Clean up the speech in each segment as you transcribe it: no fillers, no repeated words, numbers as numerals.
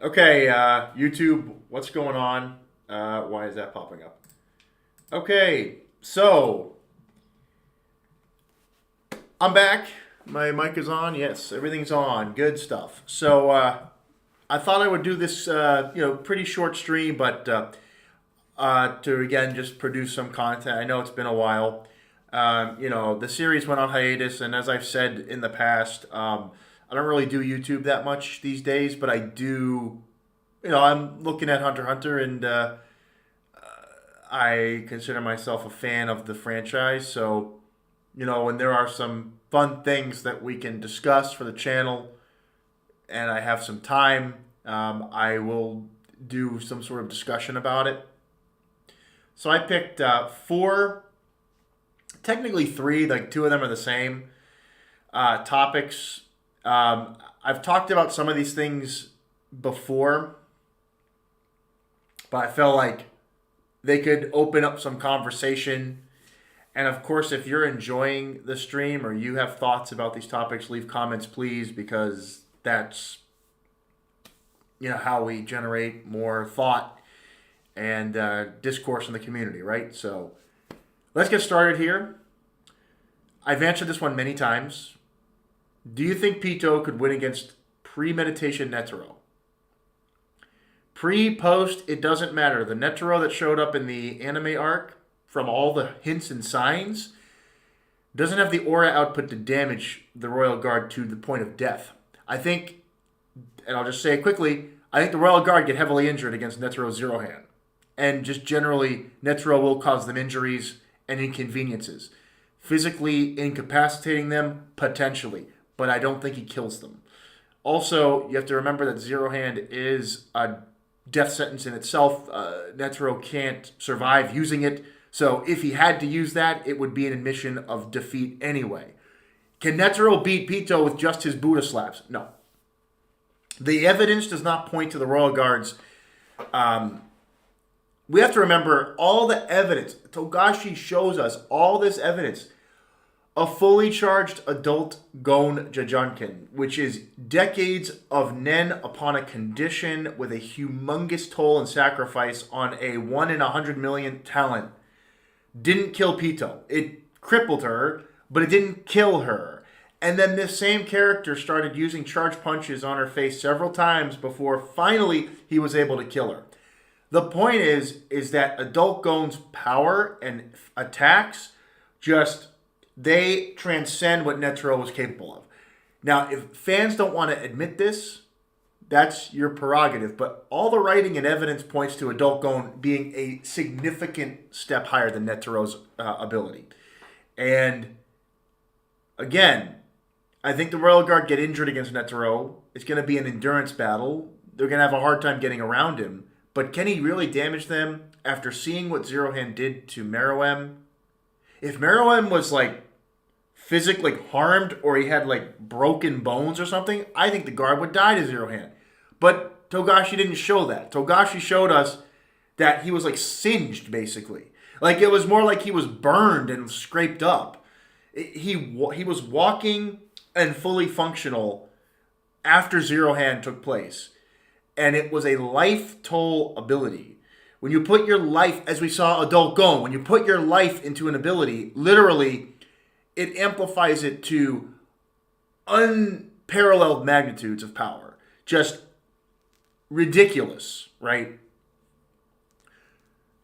Okay, YouTube, what's going on? Why is that popping up? Okay, so I'm back. My mic is on. Yes, everything's on. Good stuff. So I thought I would do this, pretty short stream, but to again just produce some content. I know it's been a while. The series went on hiatus, and as I've said in the past, I don't really do YouTube that much these days, but I do. I'm looking at Hunter x Hunter, and I consider myself a fan of the franchise. So, when there are some fun things that we can discuss for the channel, and I have some time, I will do some sort of discussion about it. So I picked four, technically three, like two of them are the same topics. I've talked about some of these things before, but I felt like they could open up some conversation. And of course, if you're enjoying the stream or you have thoughts about these topics, leave comments, please, because that's how we generate more thought and discourse in the community, right? So let's get started here. I've answered this one many times. Do you think Pito could win against premeditation Netero? Pre, post, it doesn't matter. The Netero that showed up in the anime arc, from all the hints and signs, doesn't have the aura output to damage the Royal Guard to the point of death. I think, and I'll just say it quickly, I think the Royal Guard get heavily injured against Netero Zero Hand. And just generally, Netero will cause them injuries and inconveniences. Physically incapacitating them, potentially. But I don't think he kills them. Also, you have to remember that Zero Hand is a death sentence in itself. Netero can't survive using it. So if he had to use that, it would be an admission of defeat anyway. Can Netero beat Pito with just his Buddha slaps? No. The evidence does not point to the Royal Guards. We have to remember all the evidence. Togashi shows us all this evidence. A fully charged adult Gon Jajanken, which is decades of Nen upon a condition with a humongous toll and sacrifice on a 1 in 100 million talent, didn't kill Pito. It crippled her, but it didn't kill her. And then this same character started using charge punches on her face several times before finally he was able to kill her. The point is that adult Gon's power and attacks they transcend what Netero was capable of. Now, if fans don't want to admit this, that's your prerogative. But all the writing and evidence points to adult Gon being a significant step higher than Netero's ability. And again, I think the Royal Guard get injured against Netero. It's going to be an endurance battle. They're going to have a hard time getting around him. But can he really damage them after seeing what Zero Hand did to Meruem? If Meruem was physically harmed or he had broken bones or something, I think the guard would die to Zero Hand. But Togashi didn't show that. Togashi showed us that he was singed basically. It was more like he was burned and scraped up. He was walking and fully functional after Zero Hand took place. And it was a life toll ability. When you put your life, as we saw adult Gon, when you put your life into an ability, literally, it amplifies it to unparalleled magnitudes of power. Just ridiculous, right?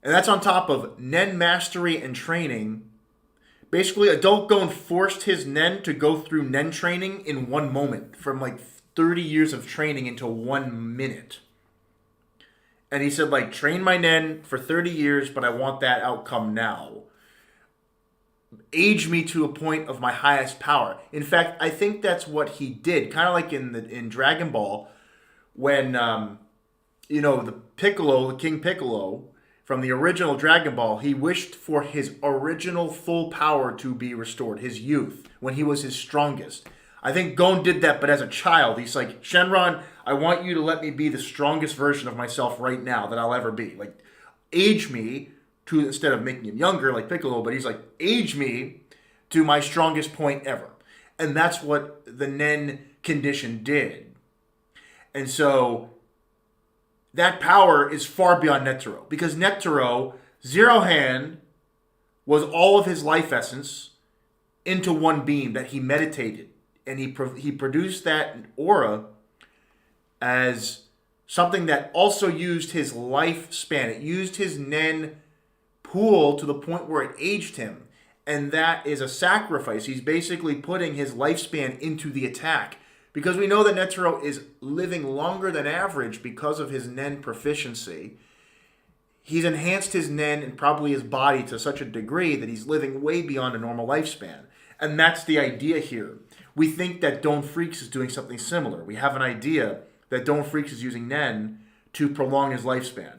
And that's on top of Nen mastery and training. Basically, adult Gon forced his Nen to go through Nen training in 1 moment, from 30 years of training into 1 minute. And he said, train my Nen for 30 years, but I want that outcome now. Age me to a point of my highest power. In fact, I think that's what he did. Kind of like in Dragon Ball, when, the Piccolo, the King Piccolo, from the original Dragon Ball, he wished for his original full power to be restored, his youth, when he was his strongest. I think Gon did that, but as a child. He's like, Shenron, I want you to let me be the strongest version of myself right now that I'll ever be. Age me to, instead of making him younger like Piccolo, but he's like, age me to my strongest point ever. And that's what the Nen condition did. And so that power is far beyond Netero. Because Netero, Zero Hand, was all of his life essence into one beam that he meditated. And he produced that aura as something that also used his lifespan. It used his Nen pool to the point where it aged him. And that is a sacrifice. He's basically putting his lifespan into the attack. Because we know that Netero is living longer than average because of his Nen proficiency. He's enhanced his Nen and probably his body to such a degree that he's living way beyond a normal lifespan. And that's the idea here. We think that Don Freaks is doing something similar. We have an idea that Don Freaks is using Nen to prolong his lifespan.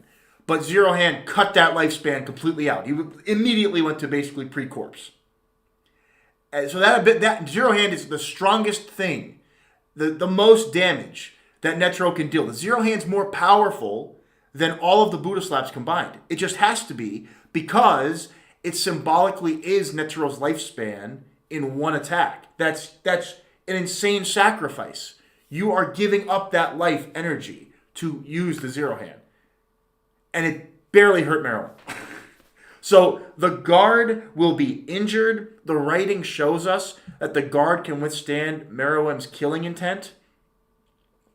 But Zero Hand cut that lifespan completely out. He immediately went to basically pre-corpse. And so that Zero Hand is the strongest thing, the most damage that Netero can deal. The Zero Hand's more powerful than all of the Buddha slaps combined. It just has to be because it symbolically is Netero's lifespan in one attack. That's an insane sacrifice. You are giving up that life energy to use the Zero Hand. And it barely hurt Meruem. So the guard will be injured. The writing shows us that the guard can withstand Meruem's killing intent.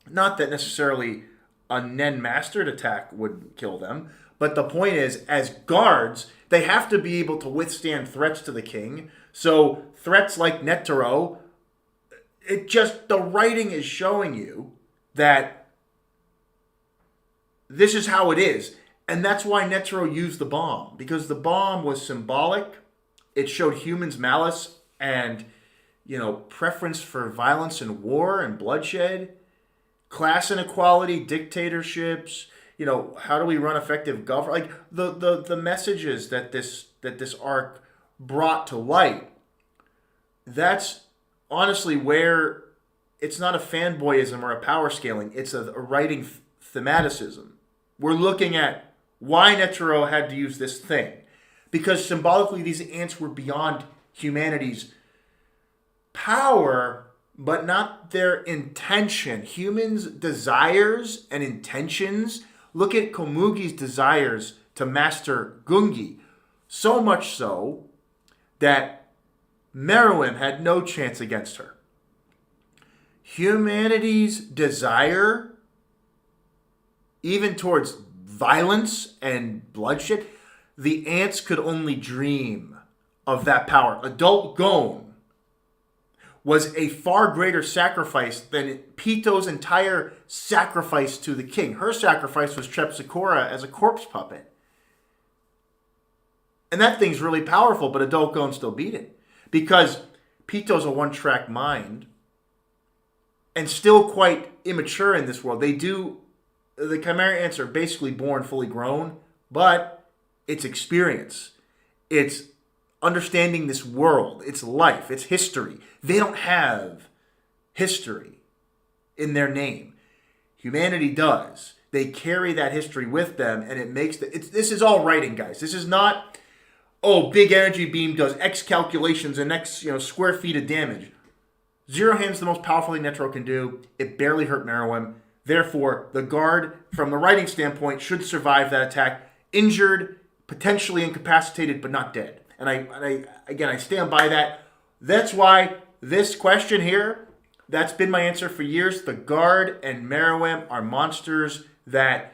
Not that necessarily a Nen mastered attack would kill them, but the point is, as guards, they have to be able to withstand threats to the king. So threats like Netero, the writing is showing you that this is how it is. And that's why Netero used the bomb, because the bomb was symbolic. It showed humans' malice and, preference for violence and war and bloodshed, class inequality, dictatorships. How do we run effective government? Like the messages that this arc brought to light. That's honestly where it's not a fanboyism or a power scaling. It's a writing thematicism. We're looking at why Netero had to use this thing. Because symbolically, these ants were beyond humanity's power, but not their intention. Humans' desires and intentions. Look at Komugi's desires to master Gungi. So much so that Meruem had no chance against her. Humanity's desire, even towards violence and bloodshed, the ants could only dream of that power. Adult Gon was a far greater sacrifice than Pito's entire sacrifice to the king. Her sacrifice was Trepsicora as a corpse puppet. And that thing's really powerful, but Adult Gon still beat it. Because Pito's a one-track mind and still quite immature in this world. The Chimera ants are basically born fully grown, but it's experience. It's understanding this world. It's life. It's history. They don't have history in their name. Humanity does. They carry that history with them, and it makes this is all writing, guys. This is not, big energy beam does X calculations and X square feet of damage. Zero Hand's the most powerful thing Netero can do. It barely hurt Meruem. Therefore, the guard, from the writing standpoint, should survive that attack, injured, potentially incapacitated, but not dead. And I stand by that. That's why this question here, that's been my answer for years. The guard and Meruem are monsters that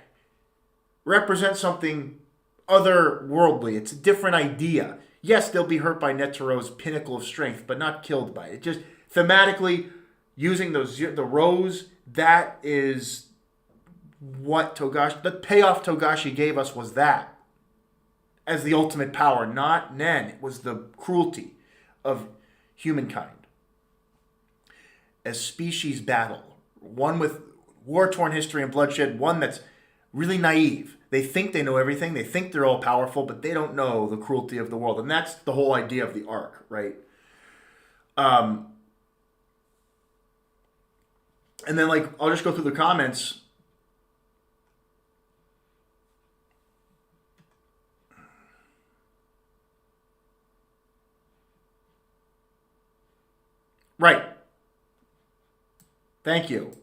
represent something otherworldly. It's a different idea. Yes, they'll be hurt by Netero's pinnacle of strength, but not killed by it. Just thematically, using the rose, that is what the payoff Togashi gave us was that as the ultimate power, not Nen. It was the cruelty of humankind. As species battle, one with war-torn history and bloodshed, one that's really naive. They think they know everything. They think they're all powerful, but they don't know the cruelty of the world. And that's the whole idea of the arc, right? And then, I'll just go through the comments. Right. Thank you.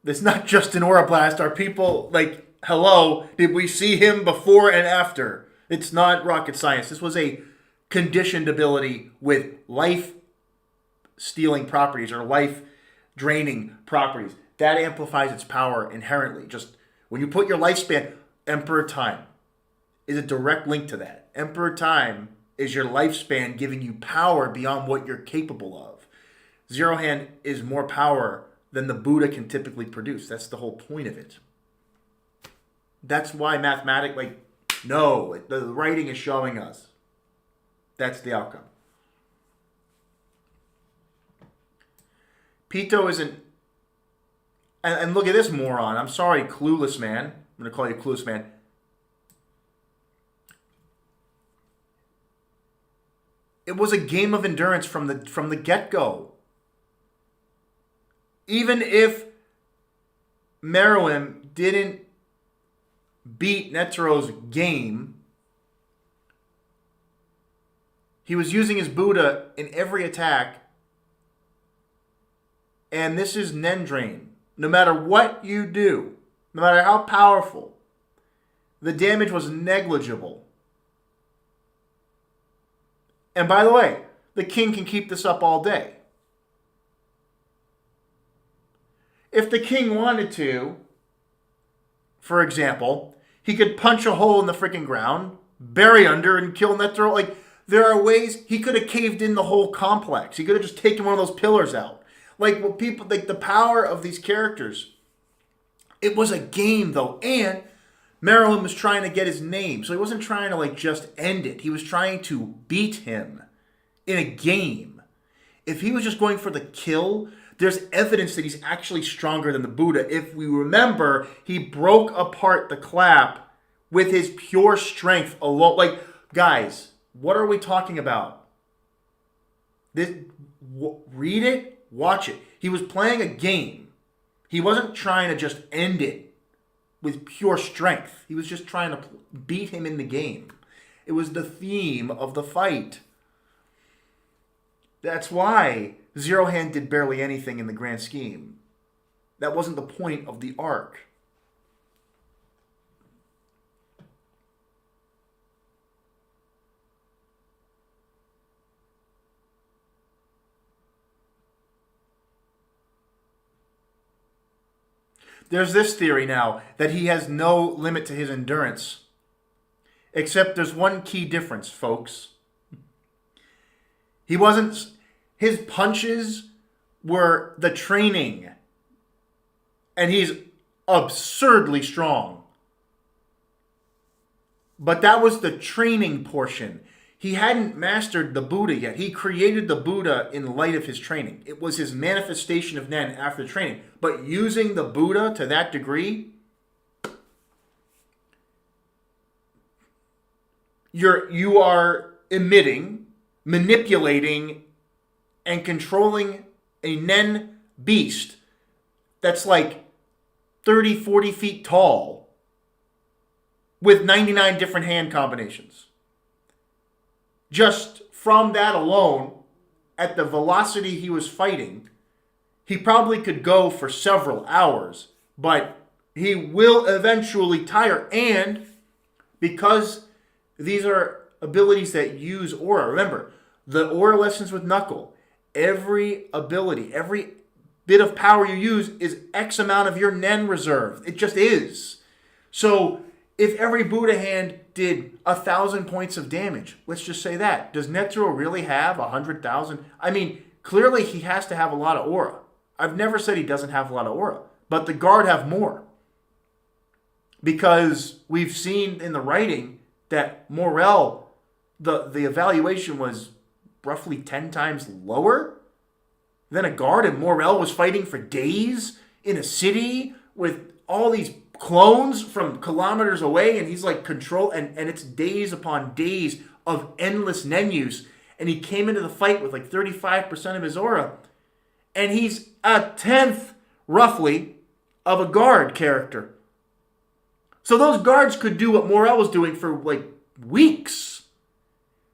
It's not just an aura blast. Our people, hello, did we see him before and after? It's not rocket science. This was a conditioned ability with life-stealing properties or life-draining properties. That amplifies its power inherently. Just when you put your lifespan, Emperor Time is a direct link to that. Emperor Time is your lifespan giving you power beyond what you're capable of. Zero Hand is more power than the Buddha can typically produce. That's the whole point of it. That's why the writing is showing us. That's the outcome. Pito isn't... And look at this moron. I'm sorry, clueless man. I'm going to call you clueless man. It was a game of endurance from the get-go. Even if Meruem didn't beat Netero's game, he was using his Buddha in every attack. And this is Nen Drain. No matter what you do, no matter how powerful, the damage was negligible. And by the way, the king can keep this up all day. If the king wanted to, for example, he could punch a hole in the freaking ground, bury under, and kill Netero. Like, there are ways he could have caved in the whole complex. He could have just taken one of those pillars out. Like, what people, like, the power of these characters. It was a game, though, and Meruem was trying to get his name, so he wasn't trying to, like, just end it. He was trying to beat him in a game. If he was just going for the kill, there's evidence that he's actually stronger than the Buddha. If we remember, he broke apart the clap with his pure strength alone. Like, guys, what are we talking about? Read it, watch it. He was playing a game. He wasn't trying to just end it with pure strength. He was just trying to beat him in the game. It was the theme of the fight. That's why Zero Hand did barely anything in the grand scheme. That wasn't the point of the arc. There's this theory now that he has no limit to his endurance. Except there's one key difference, folks. His punches were the training. And he's absurdly strong. But that was the training portion. He hadn't mastered the Buddha yet. He created the Buddha in light of his training. It was his manifestation of Nen after the training. But using the Buddha to that degree, you are emitting, manipulating, and controlling a Nen beast that's like 30, 40 feet tall with 99 different hand combinations. Just from that alone, at the velocity he was fighting, he probably could go for several hours, but he will eventually tire. And because these are abilities that use aura, remember, the aura lessons with Knuckle, every ability, every bit of power you use is X amount of your Nen reserve. It just is. So if every Buddha hand did 1,000 points of damage, let's just say that, does Netero really have 100,000? I mean, clearly he has to have a lot of aura. I've never said he doesn't have a lot of aura, but the guard have more. Because we've seen in the writing that Morel, the evaluation was roughly 10 times lower than a guard, and Morel was fighting for days in a city with all these clones from kilometers away, and he's like and it's days upon days of endless Nen use, and he came into the fight with like 35% of his aura, and he's a 10th, roughly, of a guard character. So those guards could do what Morel was doing for like weeks.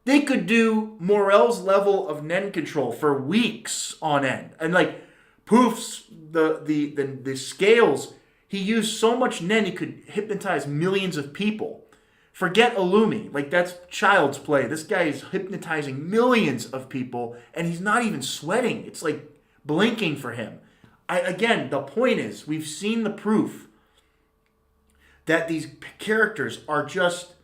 They could do Morel's level of Nen control for weeks on end. And like poofs, the scales, He used so much Nen he could hypnotize millions of people. Forget Illumi. Like, that's child's play. This guy is hypnotizing millions of people, and he's not even sweating. It's like blinking for him. Again, the point is, we've seen the proof that these characters are just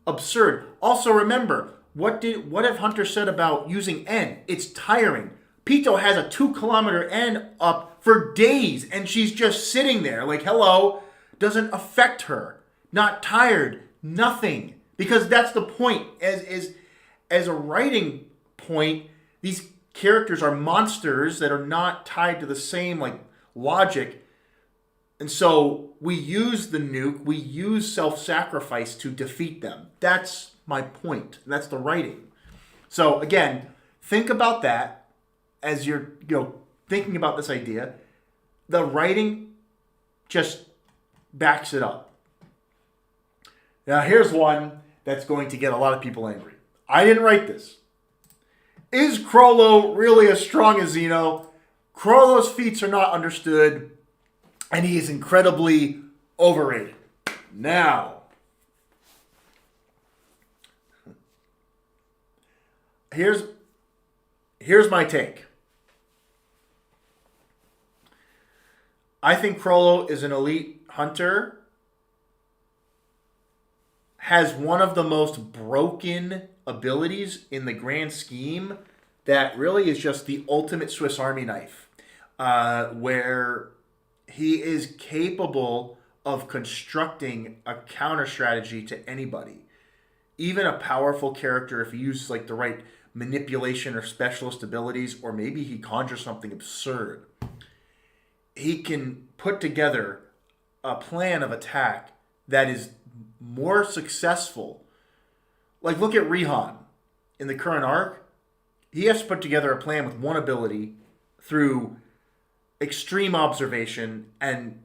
absurd. Also, remember, what have Hunter said about using N? It's tiring. Pito has a 2-kilometer N up for days, and she's just sitting there like, hello, doesn't affect her. Not tired, nothing. Because that's the point. As a writing point, these characters are monsters that are not tied to the same like logic. And so we use the nuke, we use self-sacrifice to defeat them. That's my point. That's the writing. So again, think about that as you're thinking about this idea. The writing just backs it up. Now here's one that's going to get a lot of people angry. I didn't write this. Is Crollo really as strong as Zeno? Crollo's feats are not understood, and he is incredibly overrated. Now, here's my take. I think Crollo is an elite hunter, has one of the most broken abilities in the grand scheme that really is just the ultimate Swiss Army knife, where he is capable of constructing a counter strategy to anybody. Even a powerful character, if he uses like the right manipulation or specialist abilities, or maybe he conjures something absurd, he can put together a plan of attack that is more successful. Like, look at Rihan in the current arc. He has to put together a plan with one ability through extreme observation and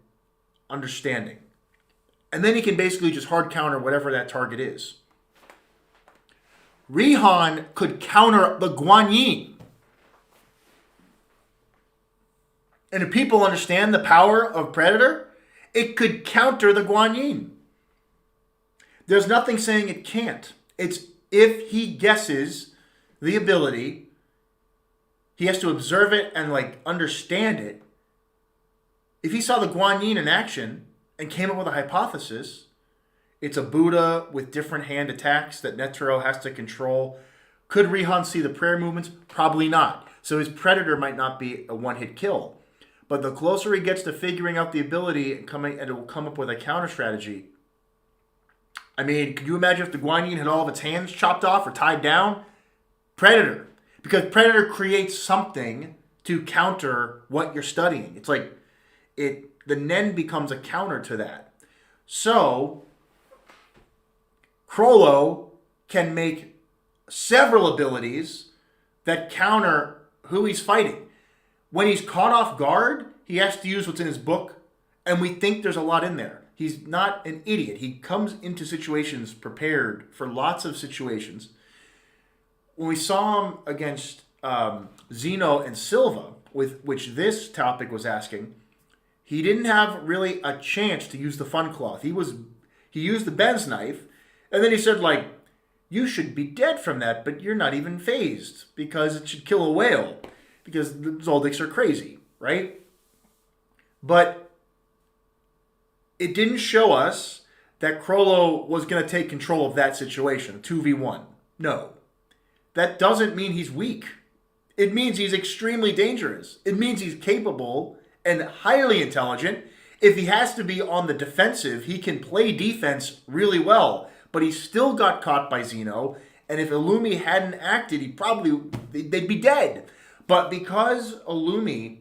understanding. And then he can basically just hard counter whatever that target is. Rihan could counter the Guan Yin. And if people understand the power of Predator, it could counter the Guan Yin. There's nothing saying it can't. It's if he guesses the ability, he has to observe it and like understand it. If he saw the Guan Yin in action and came up with a hypothesis, it's a Buddha with different hand attacks that Netero has to control. Could Rihan see the prayer movements? Probably not. So his Predator might not be a one-hit kill. But the closer he gets to figuring out the ability and it will come up with a counter strategy. I mean, could you imagine if the Guan Yin had all of its hands chopped off or tied down? Predator. Because Predator creates something to counter what you're studying. It's like the Nen becomes a counter to that. So Crollo can make several abilities that counter who he's fighting. When he's caught off guard, he has to use what's in his book, and we think there's a lot in there. He's not an idiot. He comes into situations prepared for lots of situations. When we saw him against Zeno and Silva, with which this topic was asking, he didn't have really a chance to use the fun cloth. He used the Ben's knife, and then he said, like, you should be dead from that, but you're not even phased because it should kill a whale because the Zoldycks are crazy, right? But it didn't show us that Crollo was going to take control of that situation, 2v1. No. That doesn't mean he's weak. It means he's extremely dangerous. It means he's capable and highly intelligent. If he has to be on the defensive, he can play defense really well. But he still got caught by Zeno, and if Illumi hadn't acted, they'd be dead. But because Illumi,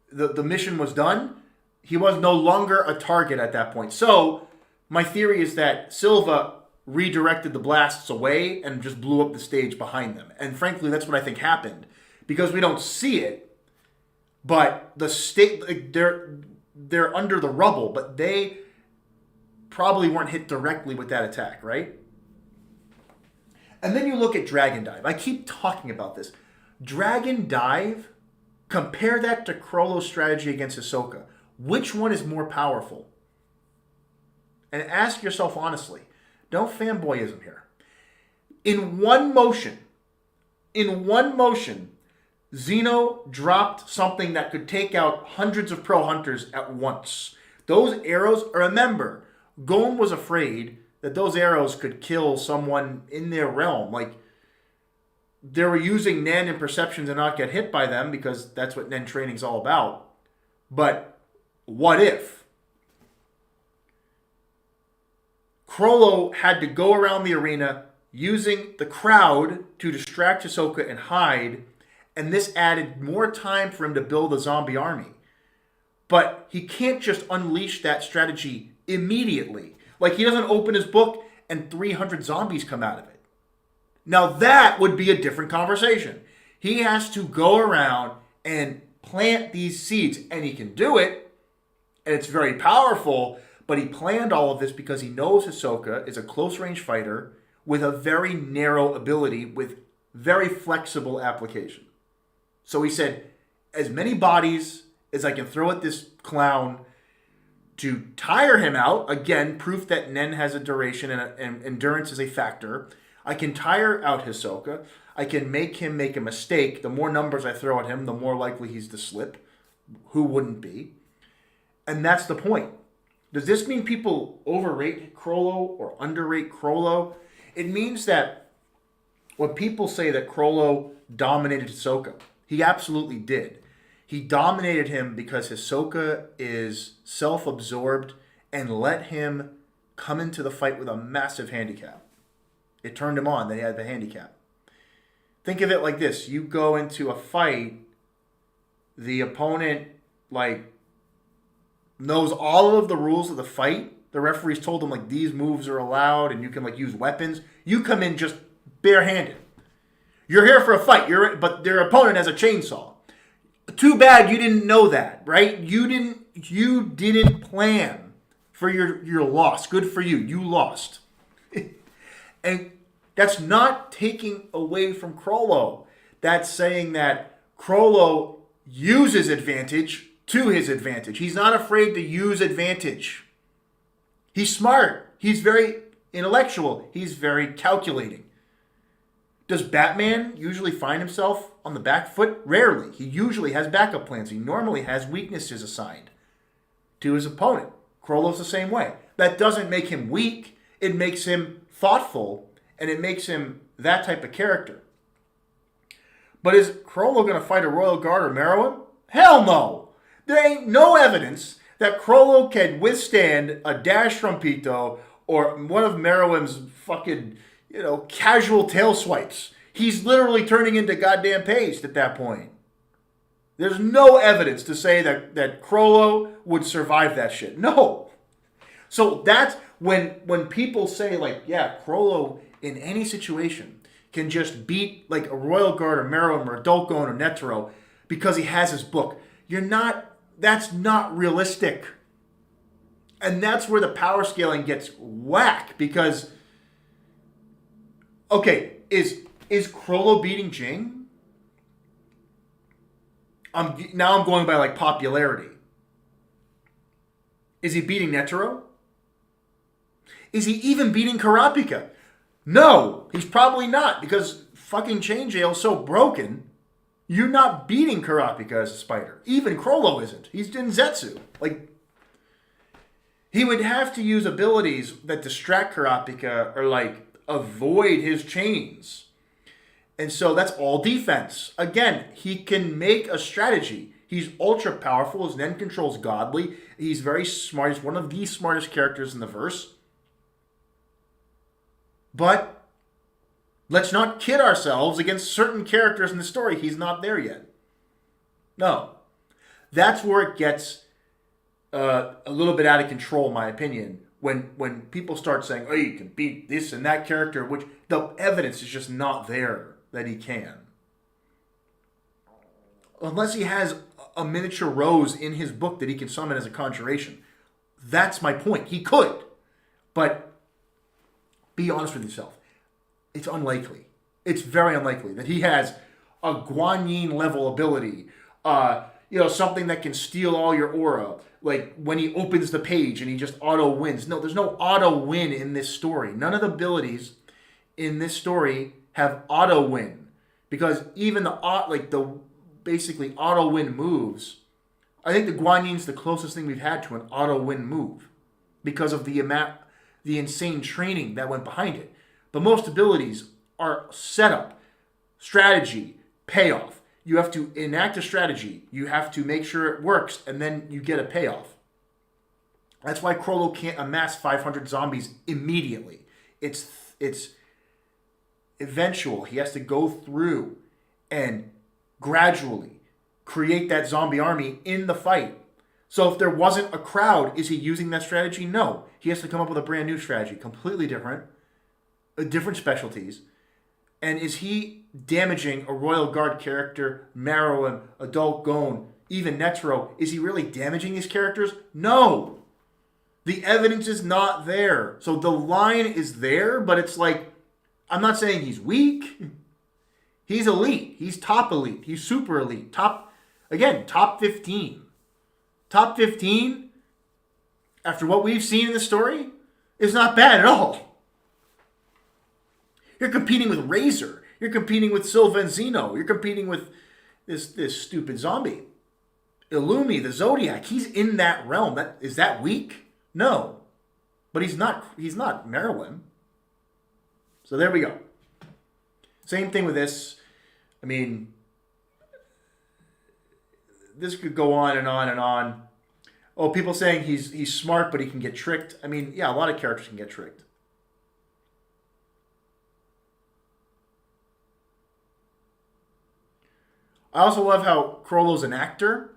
the mission was done, he was no longer a target at that point. So my theory is that Silva redirected the blasts away and just blew up the stage behind them. And frankly, that's what I think happened. Because we don't see it, but they're under the rubble, but they probably weren't hit directly with that attack, right? And then you look at Dragon Dive. I keep talking about this. Dragon Dive, compare that to Crollo's strategy against Hisoka. Which one is more powerful? And ask yourself honestly. No fanboyism here. In one motion, Zeno dropped something that could take out hundreds of pro hunters at once. Those arrows, remember, Gon was afraid that those arrows could kill someone in their realm. Like, they were using Nen and perception to not get hit by them because that's what Nen training's all about. But what if? Crollo had to go around the arena using the crowd to distract Hisoka and hide, and this added more time for him to build a zombie army. But he can't just unleash that strategy immediately. Like, he doesn't open his book and 300 zombies come out of it. Now that would be a different conversation. He has to go around and plant these seeds, and he can do it, and it's very powerful, but he planned all of this because he knows Hisoka is a close-range fighter with a very narrow ability with very flexible application. So he said, as many bodies as I can throw at this clown to tire him out, again, proof that Nen has a duration and endurance is a factor. I can tire out Hisoka. I can make him make a mistake. The more numbers I throw at him, the more likely he's to slip. Who wouldn't be? And that's the point. Does this mean people overrate Crollo or underrate Crollo? It means that when people say that Crollo dominated Hisoka, he absolutely did. He dominated him because Hisoka is self-absorbed and let him come into the fight with a massive handicap. It turned him on that he had the handicap. Think of it like this. You go into a fight, the opponent, knows all of the rules of the fight. The referees told him, these moves are allowed and you can, use weapons. You come in just barehanded. You're here for a fight, but their opponent has a chainsaw. Too bad you didn't know that, right? You didn't plan for your loss. Good for you. You lost. And that's not taking away from Crollo. That's saying that Crollo uses advantage to his advantage. He's not afraid to use advantage. He's smart. He's very intellectual. He's very calculating. Does Batman usually find himself on the back foot? Rarely. He usually has backup plans. He normally has weaknesses assigned to his opponent. Crollo's the same way. That doesn't make him weak. It makes him thoughtful, and it makes him that type of character. But is Crollo going to fight a Royal Guard or Meruem? Hell no! There ain't no evidence that Crollo can withstand a dash from Pito or one of Meruem's fucking, casual tail swipes. He's literally turning into goddamn paste at that point. There's no evidence to say that Crollo would survive that shit. No. So that's when people say, Crollo in any situation can just beat, a Royal Guard or Meruem or Dolgon or Netero because he has his book. That's not realistic. And that's where the power scaling gets whack because, okay, is Crollo beating Jing? Now I'm going by popularity. Is he beating Netero? Is he even beating Kurapika? No, he's probably not because fucking Chain Jail's so broken. You're not beating Kurapika as a spider. Even Crollo isn't. He's Denzetsu. He would have to use abilities that distract Kurapika or avoid his chains. And so that's all defense. Again, he can make a strategy. He's ultra powerful. His Nen control's godly. He's very smart. He's one of the smartest characters in the verse. But let's not kid ourselves against certain characters in the story. He's not there yet. No. That's where it gets a little bit out of control, in my opinion. When people start saying, oh, you can beat this and that character, which the evidence is just not there that he can. Unless he has a miniature rose in his book that he can summon as a conjuration. That's my point. He could. But be honest with yourself. It's unlikely. It's very unlikely that he has a Guanyin level ability. something that can steal all your aura. Like when he opens the page and he just auto wins. No, there's no auto win in this story. None of the abilities in this story have auto win, because even the basically auto win moves. I think the Guan Yin's the closest thing we've had to an auto win move because of the insane training that went behind it. But most abilities are setup, strategy, payoff. You have to enact a strategy. You have to make sure it works, and then you get a payoff. That's why Crollo can't amass 500 zombies immediately. It's eventual. He has to go through and gradually create that zombie army in the fight. So if there wasn't a crowd, is he using that strategy? No. He has to come up with a brand new strategy, completely different, different specialties. And is he damaging a Royal Guard character, Marilyn, Adult Gone, even Netero? Is he really damaging these characters? No. The evidence is not there. So the line is there, but it's like, I'm not saying he's weak. He's elite. He's top elite. He's super elite. Top 15. Top 15, after what we've seen in the story, is not bad at all. You're competing with Razor. You're competing with Silvenzino. You're competing with this stupid zombie. Illumi, the Zodiac. He's in that realm. Is that weak? No. But he's not Marilyn. So there we go. Same thing with this. I mean, this could go on and on and on. Oh, people saying he's smart, but he can get tricked. I mean, yeah, a lot of characters can get tricked. I also love how Crollo's an actor.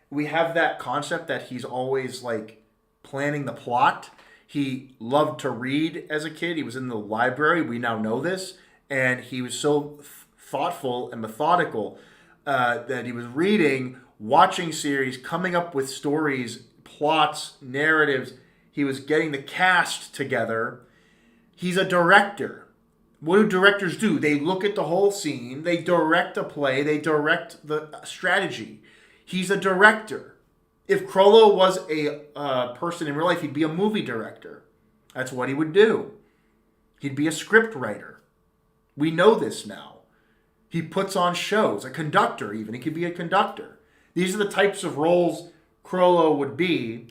We have that concept that he's always like planning the plot. He loved to read as a kid. He was in the library. We now know this. And he was so thoughtful and methodical that he was reading, watching series, coming up with stories, plots, narratives. He was getting the cast together. He's a director. What do directors do? They look at the whole scene. They direct a play. They direct the strategy. He's a director. If Crollo was a person in real life, he'd be a movie director. That's what he would do. He'd be a script writer. We know this now. He puts on shows. A conductor even. He could be a conductor. These are the types of roles Crollo would be.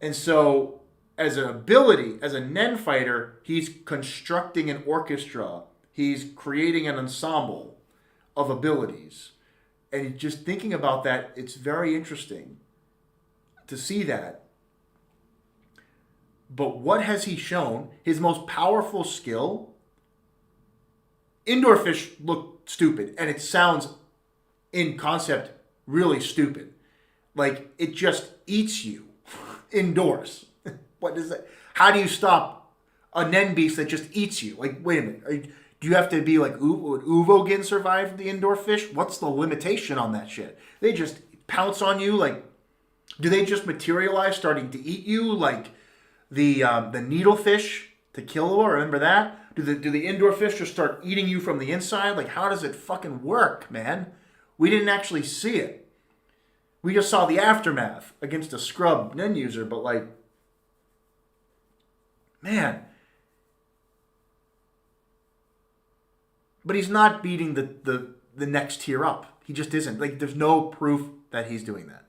And so, as an ability, as a Nen fighter, he's constructing an orchestra. He's creating an ensemble of abilities. And just thinking about that, it's very interesting to see that. But what has he shown? His most powerful skill? Indoor fish look stupid, and it sounds, in concept, really stupid. Like, it just eats you indoors. What is that? How do you stop a Nen beast that just eats you? Like, wait a minute. Do you have to be like, would Uvogin survive the indoor fish? What's the limitation on that shit? They just pounce on you. Like, do they just materialize starting to eat you? Like the needlefish to Killua, remember that? Do the indoor fish just start eating you from the inside? Like, how does it fucking work, man? We didn't actually see it. We just saw the aftermath against a scrub Nen user, but like, man. But he's not beating the next tier up. He just isn't. Like, there's no proof that he's doing that.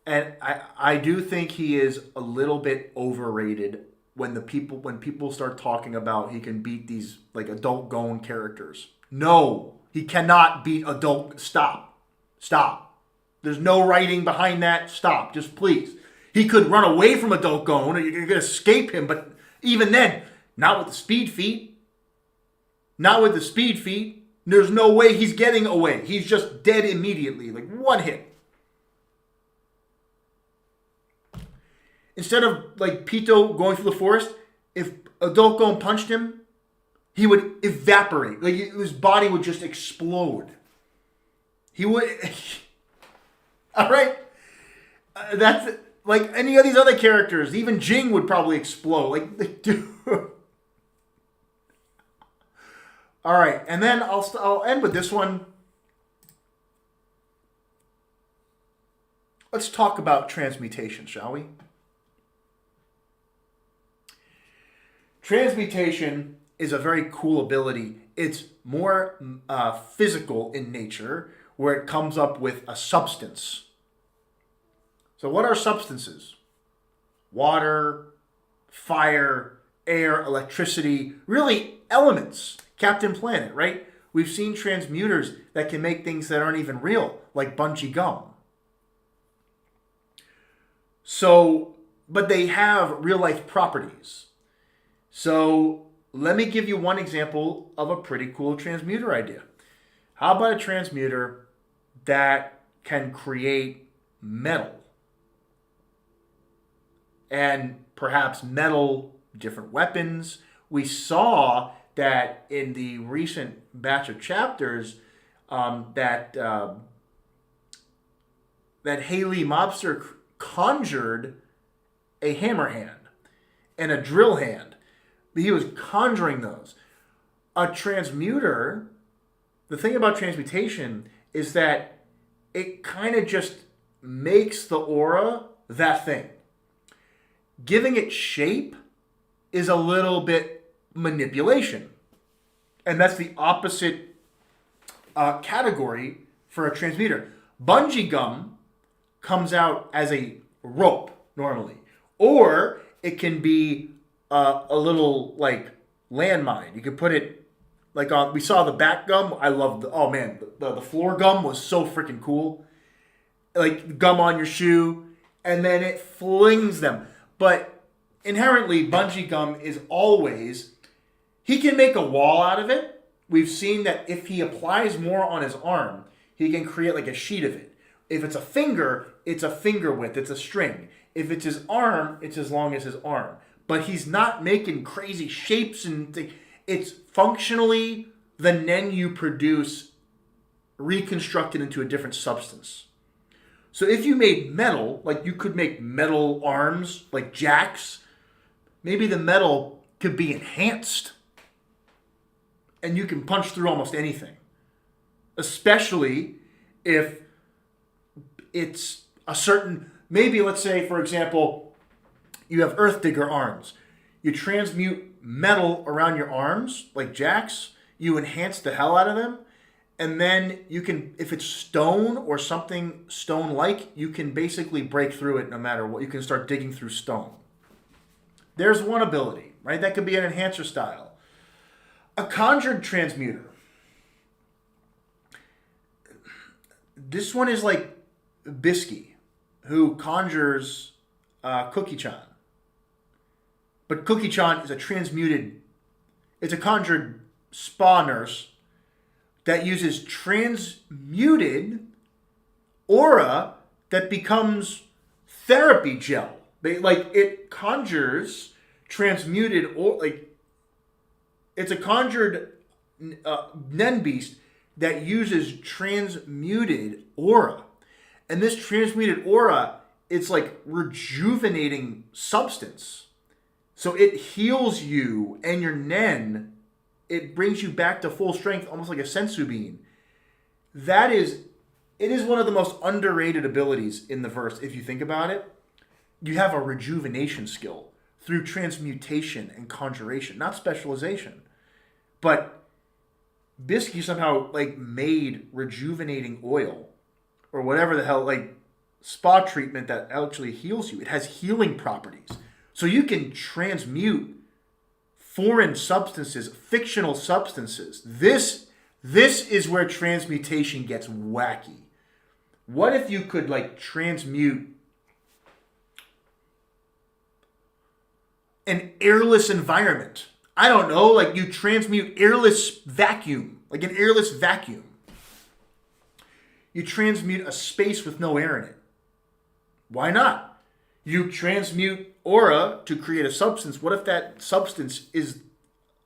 And I do think he is a little bit overrated when people start talking about he can beat these like Adult Gon characters. No, he cannot beat adult. Stop. There's no writing behind that. Stop. Just please. He could run away from Adult Gon, or you could escape him, but even then, not with the speed feat. Not with the speed feat. There's no way he's getting away. He's just dead immediately, like one hit. Instead of like Pito going through the forest, if Adult Gon punched him, he would evaporate. Like his body would just explode. He would. All right, like any of these other characters, even Jing would probably explode. Like, dude. All right, and then I'll end with this one. Let's talk about transmutation, shall we? Transmutation is a very cool ability. It's more physical in nature, where it comes up with a substance. So what are substances? Water, fire, air, electricity, really elements. Captain Planet, right? We've seen transmuters that can make things that aren't even real, like bungee gum. So, but they have real life properties. So let me give you one example of a pretty cool transmuter idea. How about a transmuter that can create metal? And perhaps metal, different weapons. We saw that in the recent batch of chapters that Haley Mobster conjured a hammer hand and a drill hand. He was conjuring those. A transmuter, the thing about transmutation is that it kind of just makes the aura that thing. Giving it shape is a little bit manipulation. And that's the opposite category for a transmuter. Bungee gum comes out as a rope normally. Or it can be a little like landmine. You can put it like on, we saw the back gum. I love the floor gum was so freaking cool. Like gum on your shoe and then it flings them. But inherently bungee gum is always, he can make a wall out of it. We've seen that if he applies more on his arm, he can create like a sheet of it. If it's a finger, it's a finger width, it's a string. If it's his arm, it's as long as his arm. But he's not making crazy shapes and things. It's functionally the Nen you produce reconstructed into a different substance. So if you made metal, like you could make metal arms, like jacks, maybe the metal could be enhanced. And you can punch through almost anything. Especially if it's a certain, maybe let's say, for example, you have Earth Digger arms. You transmute metal around your arms, like jacks. You enhance the hell out of them. And then you can, if it's stone or something stone-like, you can basically break through it no matter what. You can start digging through stone. There's one ability, right? That could be an enhancer style. A conjured transmuter. This one is like Bisky, who conjures Cookie-chan. But Cookie-chan is a transmuted, it's a conjured spa nurse that uses transmuted aura that becomes therapy gel. It conjures transmuted, or like, it's a conjured Nen beast that uses transmuted aura. And this transmuted aura, it's like rejuvenating substance. So it heals you and your Nen. It brings you back to full strength, almost like a sensu bean. It is one of the most underrated abilities in the verse, if you think about it. You have a rejuvenation skill through transmutation and conjuration, not specialization. But Bisky somehow made rejuvenating oil or whatever the hell, spa treatment that actually heals you. It has healing properties. So you can transmute foreign substances, fictional substances. This is where transmutation gets wacky. What if you could transmute an airless environment? I don't know, you transmute airless vacuum, like an airless vacuum. You transmute a space with no air in it. Why not? You transmute aura to create a substance. What if that substance is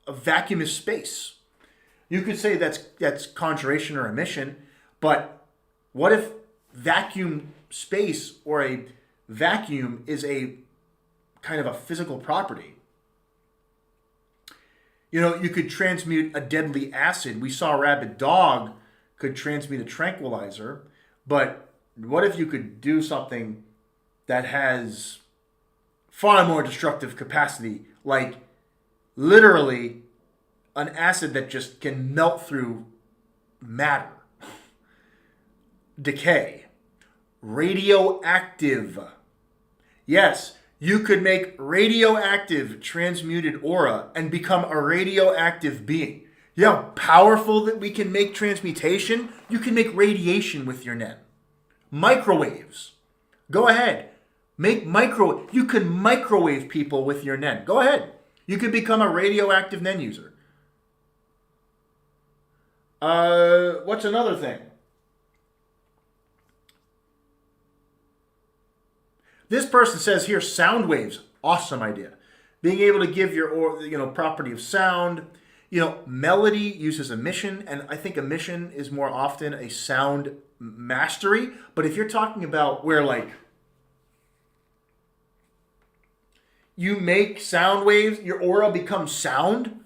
a vacuumous space? You could say that's conjuration or emission, but what if vacuum space or a vacuum is a kind of a physical property. You know, you could transmute a deadly acid. We saw a rabid dog could transmute a tranquilizer, but what if you could do something that has far more destructive capacity, like literally an acid that just can melt through matter, decay, radioactive. Yes, you could make radioactive transmuted aura and become a radioactive being. You know how powerful that we can make transmutation? You can make radiation with your Nen. Microwaves. Go ahead. You can microwave people with your Nen. Go ahead. You could become a radioactive Nen user. What's another thing? This person says here, sound waves. Awesome idea. Being able to give your property of sound. Melody uses emission, and I think emission is more often a sound mastery. But if you're talking about where like you make sound waves, your aura becomes sound.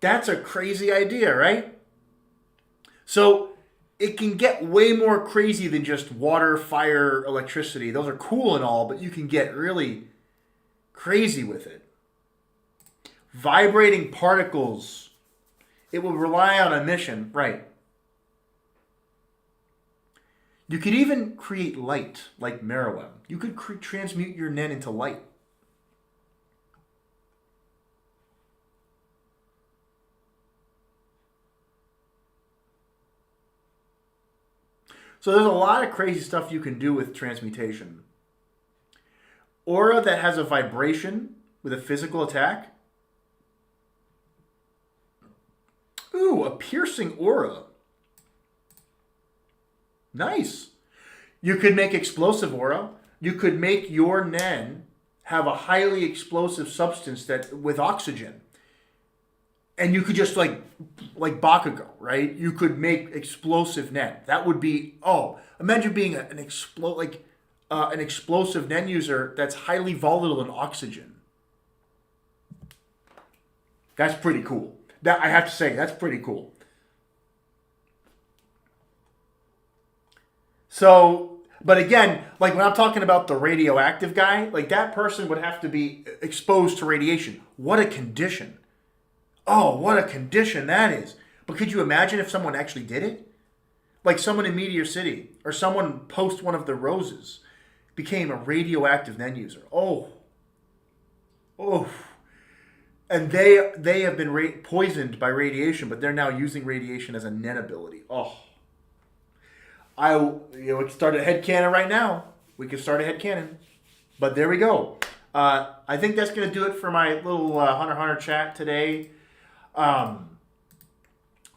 That's a crazy idea, right? So it can get way more crazy than just water, fire, electricity. Those are cool and all, but you can get really crazy with it. Vibrating particles. It will rely on emission, right? You could even create light, like Merriweb. You could transmute your Nen into light. So there's a lot of crazy stuff you can do with transmutation. Aura that has a vibration with a physical attack. Ooh, a piercing aura. Nice. You could make explosive aura. You could make your Nen have a highly explosive substance that with oxygen. And you could just like Bakugo, right? You could make explosive Nen. That would be, imagine being an explosive Nen user that's highly volatile in oxygen. That's pretty cool. That I have to say, that's pretty cool. So, but again, like when I'm talking about the radioactive guy, like that person would have to be exposed to radiation. What a condition. Oh, what a condition that is. But could you imagine if someone actually did it? Like someone in Meteor City or someone post one of the roses became a radioactive Nen user. Oh. And they have been poisoned by radiation, but they're now using radiation as a Nen ability. Oh. We can start a headcanon right now. We can start a headcanon. But there we go. I think that's going to do it for my little Hunter x Hunter chat today. I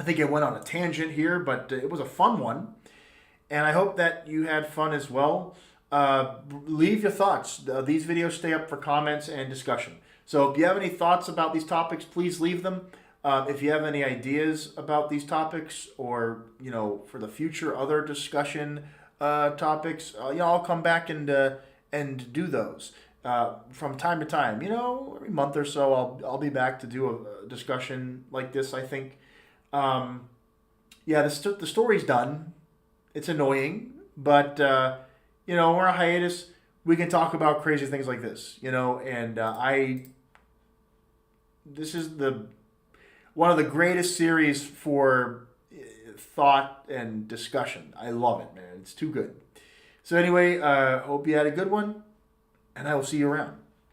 think I went on a tangent here, but it was a fun one. And I hope that you had fun as well. Leave your thoughts. These videos stay up for comments and discussion. So if you have any thoughts about these topics, please leave them. If you have any ideas about these topics or, for the future other discussion topics, I'll come back and do those. From time to time, every month or so, I'll be back to do a discussion like this. I think, the story's done. It's annoying, but we're a hiatus. We can talk about crazy things like this, and this is one of the greatest series for thought and discussion. I love it, man. It's too good. So anyway, hope you had a good one. And I will see you around.